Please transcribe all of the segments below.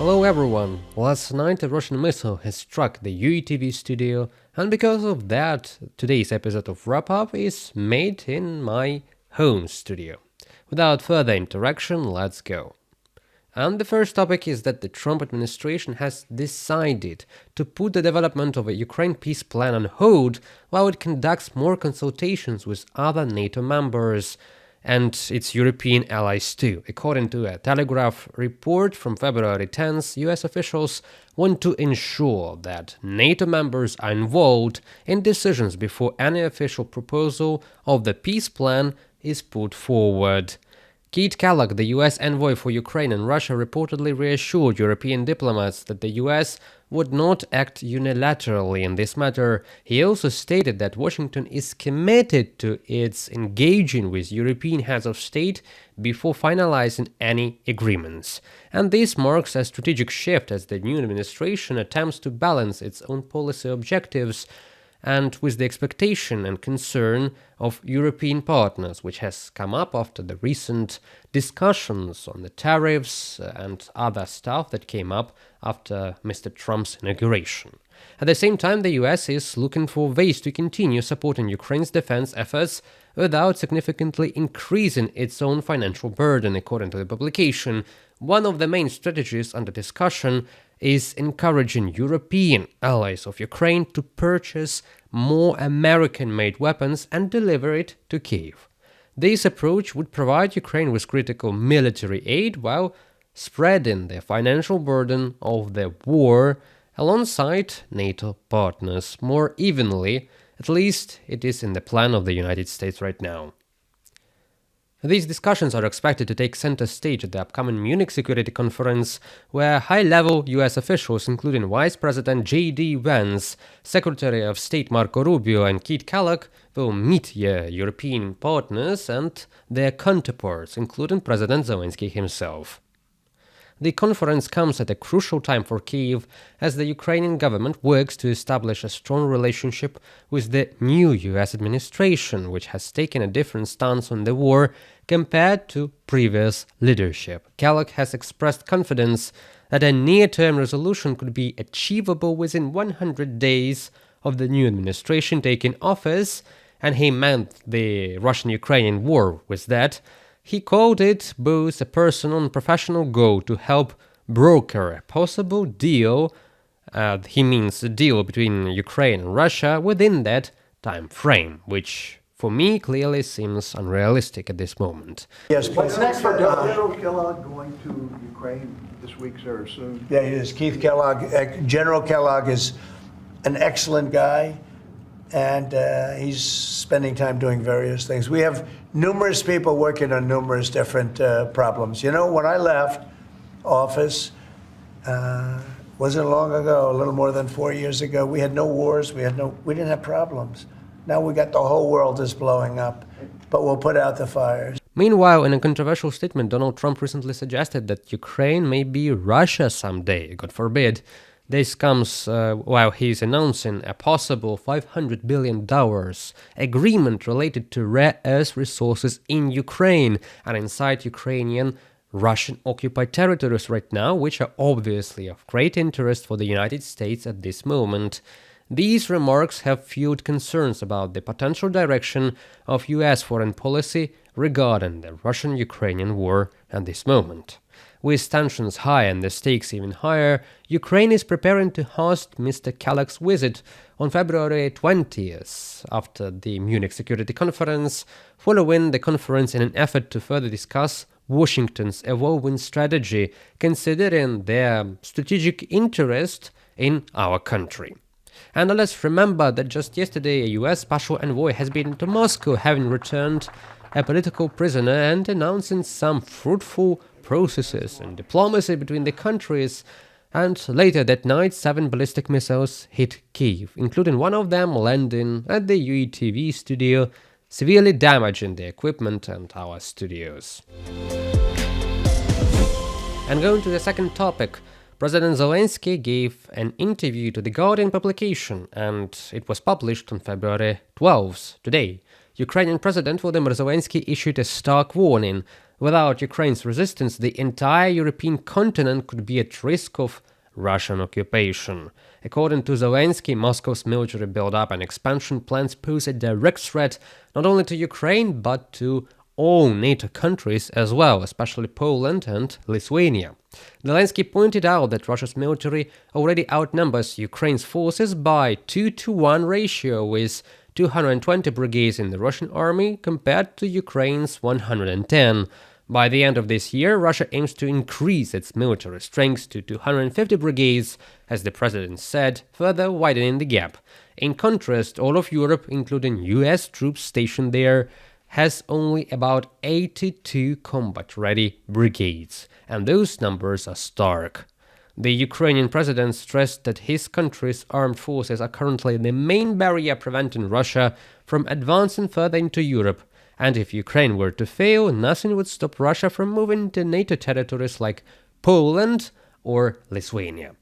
Hello everyone! Last night a Russian missile has struck the UATV studio, and because of that, today's episode of Wrap Up is made in my home studio. Without further interaction, let's go. And the first topic is that the Trump administration has decided to put the development of a Ukraine peace plan on hold while it conducts more consultations with other NATO members and its European allies too. According to a Telegraph report from February 10th, US officials want to ensure that NATO members are involved in decisions before any official proposal of the peace plan is put forward. Kyiv, the US envoy for Ukraine and Russia, reportedly reassured European diplomats that the US would not act unilaterally in this matter. He also stated that Washington is committed to its engaging with European heads of state before finalizing any agreements. And this marks a strategic shift as the new administration attempts to balance its own policy objectives and with the expectation and concern of European partners, which has come up after the recent discussions on the tariffs and other stuff that came up after Mr. Trump's inauguration. At the same time, the US is looking for ways to continue supporting Ukraine's defense efforts without significantly increasing its own financial burden, according to the publication. One of the main strategies under discussion is encouraging European allies of Ukraine to purchase more American-made weapons and deliver it to Kyiv. This approach would provide Ukraine with critical military aid while spreading the financial burden of the war alongside NATO partners more evenly. At least it is in the plan of the United States right now. These discussions are expected to take center stage at the upcoming Munich Security Conference, where high-level US officials, including Vice President J.D. Vance, Secretary of State Marco Rubio and Kyiv, will meet European partners and their counterparts, including President Zelensky himself. The conference comes at a crucial time for Kyiv, as the Ukrainian government works to establish a strong relationship with the new US administration, which has taken a different stance on the war compared to previous leadership. Kyiv has expressed confidence that a near-term resolution could be achievable within 100 days of the new administration taking office, and he meant the Russian-Ukrainian war with that. He called it both a personal and professional goal to help broker a possible deal, he means a deal between Ukraine and Russia within that time frame, which for me clearly seems unrealistic at this moment. Yes, What's next for General Kellogg going to Ukraine this week, sir, or soon? Yeah, it is Keith Kellogg. General Kellogg is an excellent guy, and he's spending time doing various things. We have numerous people working on numerous different problems. You know, when I left office, wasn't long ago, a little more than 4 years ago, we had no wars, we didn't have problems. Now we got the whole world is blowing up, but we'll put out the fires. Meanwhile, in a controversial statement, Donald Trump recently suggested that Ukraine may be Russia someday, God forbid. This comes while he's announcing a possible $500 billion agreement related to rare earth resources in Ukraine and inside Ukrainian Russian-occupied territories right now, which are obviously of great interest for the United States at this moment. These remarks have fueled concerns about the potential direction of US foreign policy regarding the Russian-Ukrainian war at this moment. With tensions high and the stakes even higher, Ukraine is preparing to host Mr. Kellogg's visit on February 20th after the Munich Security Conference, following the conference in an effort to further discuss Washington's evolving strategy, considering their strategic interest in our country. And let's remember that just yesterday a US special envoy has been to Moscow, having returned a political prisoner and announcing some fruitful processes and diplomacy between the countries. And later that night, 7 ballistic missiles hit Kyiv, including one of them landing at the UATV studio, severely damaging the equipment and our studios. And going to the second topic, President Zelensky gave an interview to the Guardian publication, and it was published on February 12th, today. Ukrainian President Volodymyr Zelensky issued a stark warning Without Ukraine's resistance, the entire European continent could be at risk of Russian occupation. According to Zelensky, Moscow's military build-up and expansion plans pose a direct threat not only to Ukraine but to all NATO countries as well, especially Poland and Lithuania. Zelensky pointed out that Russia's military already outnumbers Ukraine's forces by 2-to-1 ratio, with 220 brigades in the Russian army compared to Ukraine's 110. By the end of this year, Russia aims to increase its military strength to 250 brigades, as the president said, further widening the gap. In contrast, all of Europe, including US troops stationed there, has only about 82 combat-ready brigades, and those numbers are stark. The Ukrainian president stressed that his country's armed forces are currently the main barrier preventing Russia from advancing further into Europe, and if Ukraine were to fail, nothing would stop Russia from moving to NATO territories like Poland or Lithuania.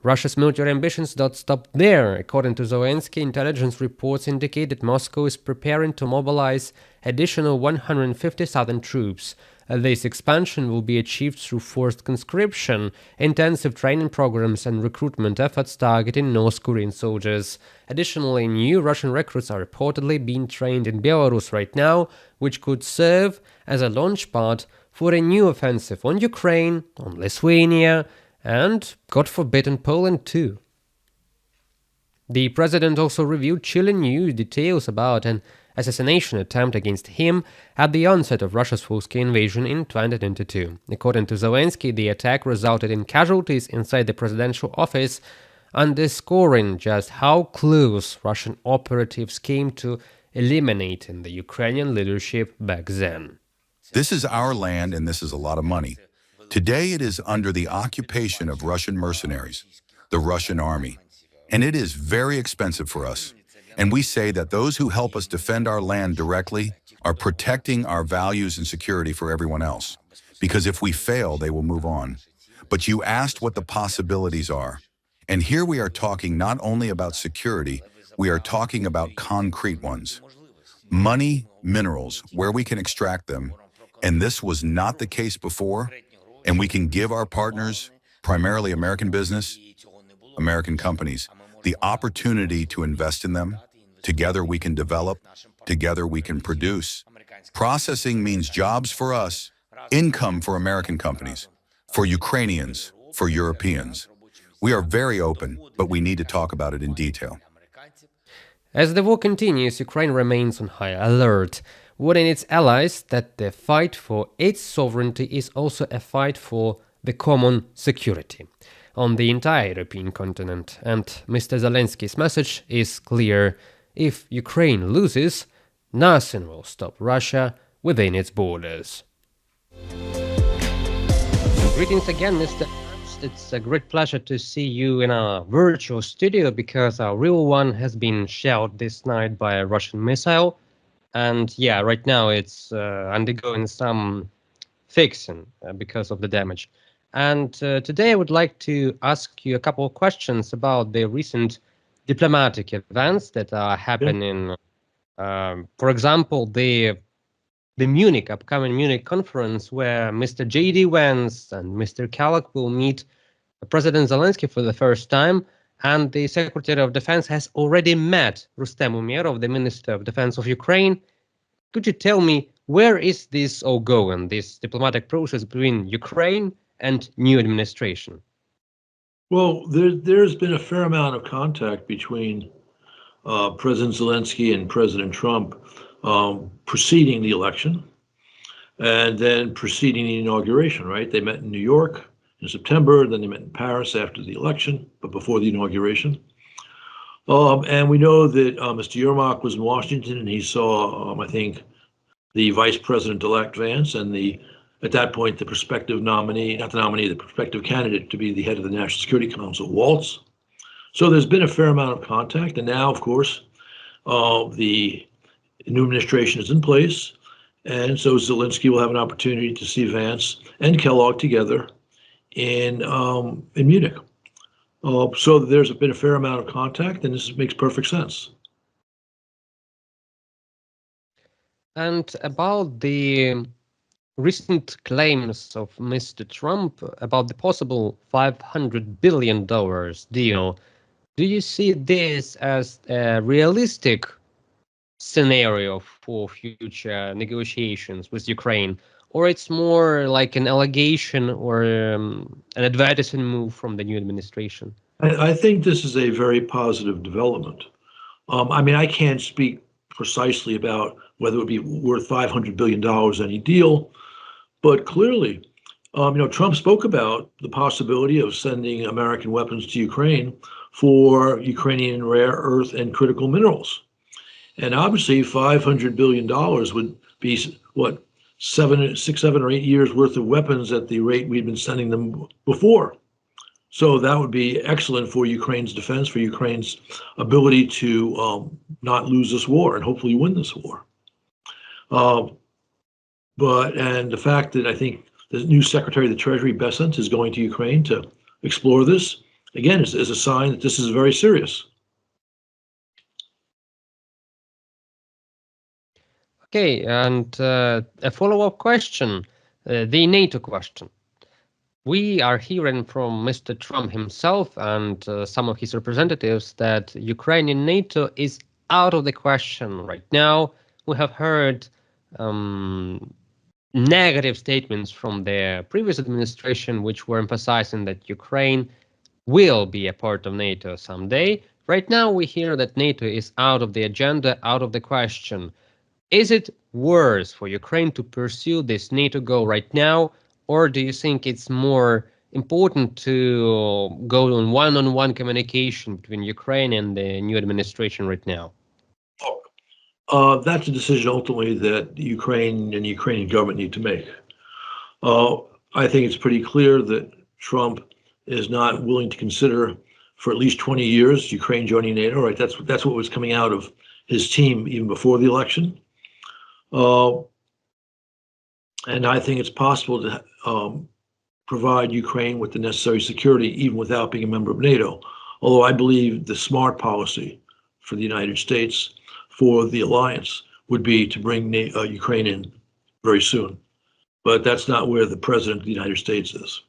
Russia's military ambitions don't stop there. According to Zelensky, intelligence reports indicate that Moscow is preparing to mobilize additional 150,000 troops. This expansion will be achieved through forced conscription, intensive training programs, and recruitment efforts targeting North Korean soldiers. Additionally, new Russian recruits are reportedly being trained in Belarus right now, which could serve as a launchpad for a new offensive on Ukraine, on Lithuania, and, God forbid, in Poland too. The president also revealed chilling new details about an assassination attempt against him at the onset of Russia's full-scale invasion in 2022. According to Zelensky, the attack resulted in casualties inside the presidential office, underscoring just how close Russian operatives came to eliminating the Ukrainian leadership back then. This is our land and this is a lot of money. Today it is under the occupation of Russian mercenaries, the Russian army, and it is very expensive for us. And we say that those who help us defend our land directly are protecting our values and security for everyone else. Because if we fail, they will move on. But you asked what the possibilities are. And here we are talking not only about security, we are talking about concrete ones. Money, minerals, where we can extract them. And this was not the case before. And we can give our partners, primarily American business, American companies, the opportunity to invest in them. Together we can develop, together we can produce. Processing means jobs for us, income for American companies, for Ukrainians, for Europeans. We are very open, but we need to talk about it in detail. As the war continues, Ukraine remains on high alert, warning its allies that the fight for its sovereignty is also a fight for the common security on the entire European continent. And Mr. Zelensky's message is clear: if Ukraine loses, nothing will stop Russia within its borders. Greetings again, Mr. Ernst. It's a great pleasure to see you in our virtual studio, because our real one has been shelled this night by a Russian missile. And yeah, right now it's undergoing some fixing because of the damage. And today I would like to ask you a couple of questions about the recent diplomatic events that are happening. For example, the upcoming Munich conference, where Mr. J.D. Vance and Mr. Kellogg will meet President Zelensky for the first time, and the Secretary of Defense has already met Rustem Umerov, the Minister of Defense of Ukraine. Could you tell me, where is this all going, this diplomatic process between Ukraine and new administration? Well, there's been a fair amount of contact between President Zelensky and President Trump preceding the election and then preceding the inauguration, right? They met in New York in September, then they met in Paris after the election, but before the inauguration. And we know that Mr. Yermak was in Washington and he saw, I think, the Vice President-elect Vance and at that point, the prospective nominee, not the nominee, the prospective candidate to be the head of the National Security Council, Waltz. So there's been a fair amount of contact. And now, of course, the new administration is in place. And so Zelensky will have an opportunity to see Vance and Kellogg together in Munich. So there's been a fair amount of contact, and this makes perfect sense. And about the recent claims of Mr. Trump about the possible $500 billion deal. Do you see this as a realistic scenario for future negotiations with Ukraine, or it's more like an allegation or an advertising move from the new administration? I think this is a very positive development. I mean, I can't speak precisely about whether it would be worth $500 billion any deal, but clearly, Trump spoke about the possibility of sending American weapons to Ukraine for Ukrainian rare earth and critical minerals. And obviously, $500 billion would be what, 6, 7, or 8 years worth of weapons at the rate we've been sending them before. So that would be excellent for Ukraine's defense, for Ukraine's ability to not lose this war and hopefully win this war. And the fact that I think the new Secretary of the Treasury, Bessent, is going to Ukraine to explore this, again, is a sign that this is very serious. Okay, and a follow-up question, the NATO question. We are hearing from Mr. Trump himself and some of his representatives that Ukrainian NATO is out of the question right now. We have heard negative statements from the previous administration, which were emphasizing that Ukraine will be a part of NATO someday. Right now, we hear that NATO is out of the agenda, out of the question. Is it worse for Ukraine to pursue this NATO goal right now, or do you think it's more important to go on one-on-one communication between Ukraine and the new administration right now? That's a decision ultimately that Ukraine and the Ukrainian government need to make. I think it's pretty clear that Trump is not willing to consider for at least 20 years Ukraine joining NATO, right? That's what was coming out of his team even before the election. And I think it's possible to provide Ukraine with the necessary security even without being a member of NATO. Although I believe the smart policy for the United States, for the alliance, would be to bring Ukraine in very soon. But that's not where the President of the United States is.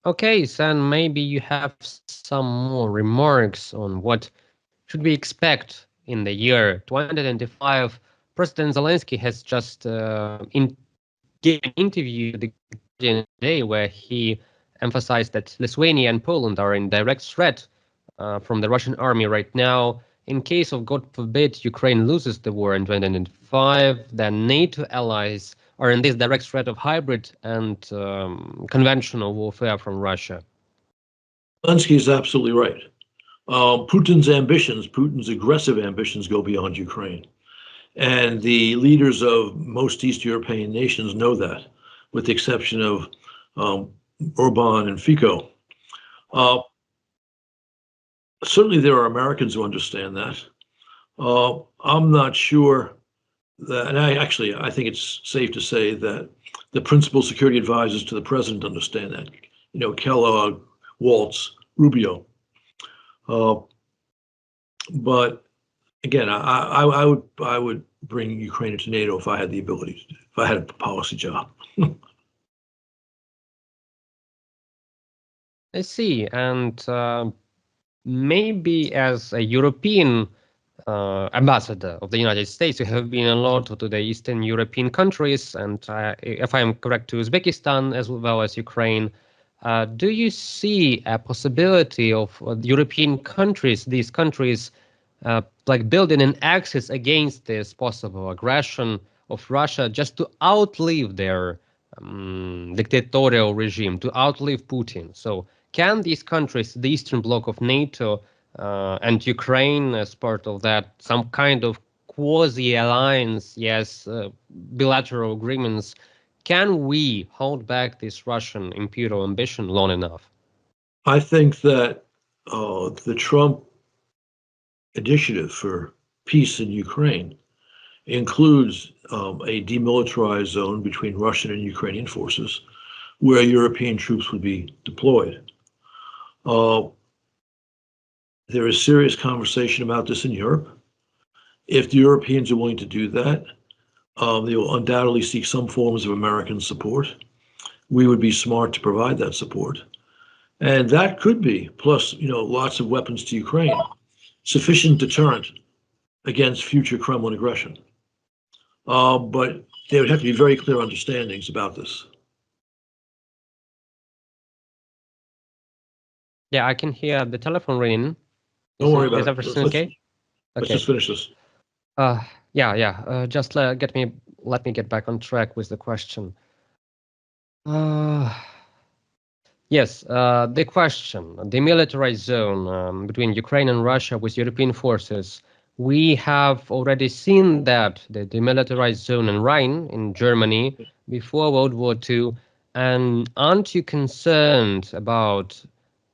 Okay, so maybe you have some more remarks on what should we expect in the year 2025. President Zelensky has just gave an interview the Guardian today where he emphasized that Lithuania and Poland are in direct threat from the Russian army right now. In case of, God forbid, Ukraine loses the war in 2025, then NATO allies are in this direct threat of hybrid and conventional warfare from Russia. Zelensky is absolutely right. Putin's aggressive ambitions go beyond Ukraine. And the leaders of most East European nations know that, with the exception of Orban and Fico. Certainly there are Americans who understand that. I'm not sure that, and I think it's safe to say that the principal security advisors to the president understand that. Kellogg, Waltz, Rubio. But again, I would bring Ukraine into NATO if I had the ability, if I had a policy job. I see, and maybe as a European ambassador of the United States, you have been a lot to the Eastern European countries, and if I'm correct, to Uzbekistan as well as Ukraine. Do you see a possibility of European countries, these countries, like building an axis against this possible aggression of Russia, just to outlive their dictatorial regime, to outlive Putin? So can these countries, the Eastern Bloc of NATO and Ukraine as part of that, some kind of quasi-alliance, yes, bilateral agreements, can we hold back this Russian imperial ambition long enough? I think that the Trump initiative for peace in Ukraine includes a demilitarized zone between Russian and Ukrainian forces where European troops would be deployed. There is serious conversation about this in Europe, If the Europeans are willing to do that, they will undoubtedly seek some forms of American support. We would be smart to provide that support. And that could be, plus, lots of weapons to Ukraine, sufficient deterrent against future Kremlin aggression. But there would have to be very clear understandings about this. Yeah, I can hear the telephone ringing. Don't worry Is about it. everything okay? Let's Okay. just finish this. Just let me get back on track with the question. Yes, the question, the demilitarized zone between Ukraine and Russia with European forces. We have already seen that the demilitarized zone in Rhine in Germany before World War II. And aren't you concerned about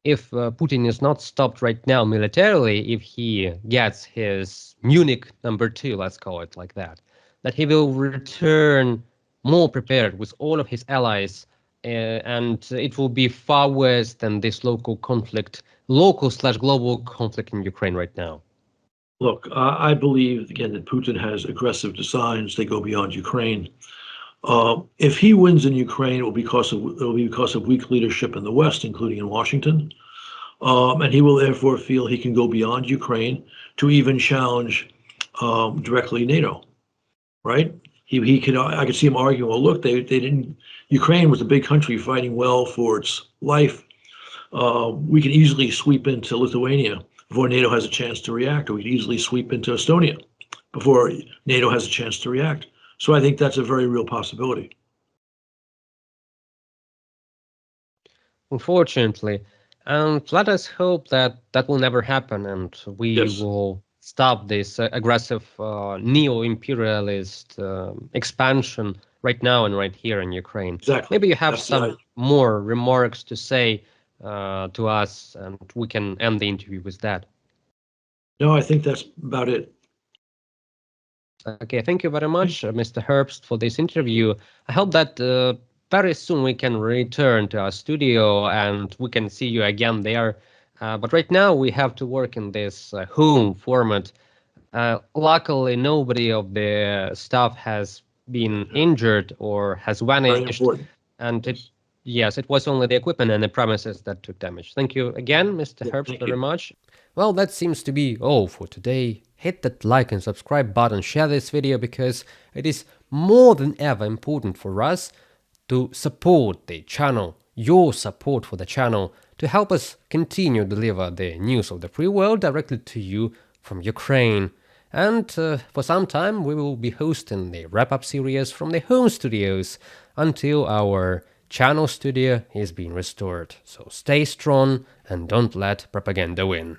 if Putin is not stopped right now militarily, if he gets his Munich #2, let's call it like that he will return more prepared with all of his allies, and it will be far worse than this local global conflict in Ukraine right now? Look, I believe, again, that Putin has aggressive designs. They go beyond Ukraine. If he wins in Ukraine, it will be because of weak leadership in the West, including in Washington. And he will therefore feel he can go beyond Ukraine to even challenge directly NATO, right? I could see him arguing, well, look, they didn't, Ukraine was a big country fighting well for its life. We can easily sweep into Lithuania before NATO has a chance to react, or we can easily sweep into Estonia before NATO has a chance to react. So I think that's a very real possibility. Unfortunately. And let us hope that will never happen, and we will stop this aggressive neo-imperialist expansion right now and right here in Ukraine. Exactly. Maybe you have some more remarks to say to us, and we can end the interview with that. No, I think that's about it. Okay, thank you very much, Mr. Herbst, for this interview. I hope that very soon we can return to our studio and we can see you again there. But right now we have to work in this home format. Luckily, nobody of the staff has been injured or has vanished. And it was only the equipment and the premises that took damage. Thank you again, Mr. Herbst, very much. Well, that seems to be all for today. Hit that like and subscribe button, share this video, because it is more than ever important for us to support the channel, your support for the channel, to help us continue to deliver the news of the free world directly to you from Ukraine. And for some time we will be hosting the wrap-up series from the home studios until our channel studio is being restored. So stay strong and don't let propaganda win.